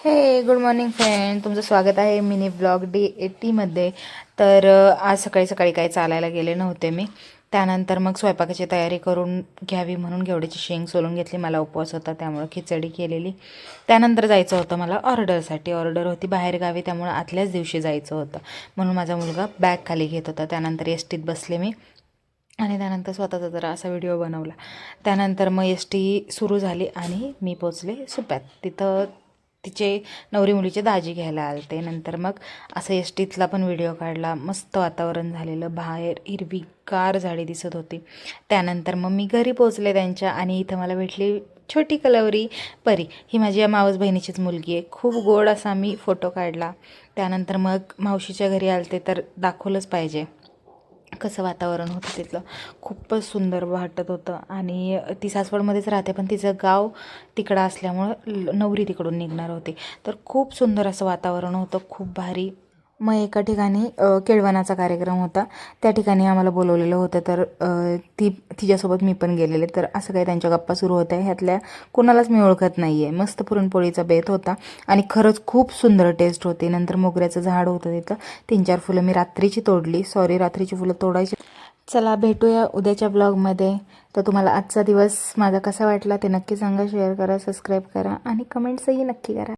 हे good morning friend, तुमचं स्वागत आहे मिनी ब्लॉग डे 80मध्ये. तर आज सकाळी सकाळी काही चालायला गेले नव्हते मी. त्यानंतर मग स्वयंपाकाची तयारी करून घ्यावी म्हणून घेवड्याची शेंग सोलून घेतली. मला उपवास होता त्यामुळे खिचडी केलेली. त्यानंतर जायचं होतं मला ऑर्डरसाठी. ऑर्डर होती बाहेरगावी, त्यामुळे आदल्याच दिवशी जायचं होतं म्हणून माझा मुलगा बॅग खाली घेत होता. त्यानंतर एस टीत बसले मी आणि त्यानंतर स्वतःचा जरा असा व्हिडिओ बनवला. त्यानंतर मग एस टी सुरू झाली आणि मी पोचले सुप्यात. तिथं तिचे नवरी मुलीचे दाजी घ्यायला आलते. नंतर मग असं एस टीतला पण व्हिडिओ काढला. मस्त वातावरण झालेलं, बाहेर हिरवीगार झाडी दिसत होती. त्यानंतर मग मी घरी पोचले त्यांच्या आणि इथं मला भेटली छोटी कलवरी परी. ही माझी मावस बहिणीचीच मुलगी आहे. खूप गोड असा मी फोटो काढला. त्यानंतर मग मावशीच्या घरी आलते तर दाखवलंच पाहिजे कसं वातावरण होतं तिथलं. खूपच सुंदर वाटत होतं. आणि ती सासवडमध्येच राहते पण तिचं गाव तिकडं असल्यामुळं नवरी तिकडून निघणार होती. तर खूप सुंदर असं वातावरण होतं, खूप भारी. मग एका ठिकाणी केळवणाचा कार्यक्रम होता, त्या ठिकाणी आम्हाला बोलवलेलं होतं. तर तिच्यासोबत मी पण गेलेले. तर असं काही त्यांच्या गप्पा सुरू होत्या. ह्यातल्या कोणालाच मी ओळखत नाही आहे. मस्त पुरणपोळीचा बेत होता आणि खरंच खूप सुंदर टेस्ट होती. नंतर मोगऱ्याचं झाड होतं तिथं. 3-4 फुलं मी रात्रीची तोडली. रात्रीची फुलं तोडायची. चला भेटूया उद्याच्या ब्लॉगमध्ये. तर तुम्हाला आजचा दिवस माझा कसा वाटला ते नक्की सांगा, शेअर करा, सबस्क्राईब करा आणि कमेंट्सही नक्की करा.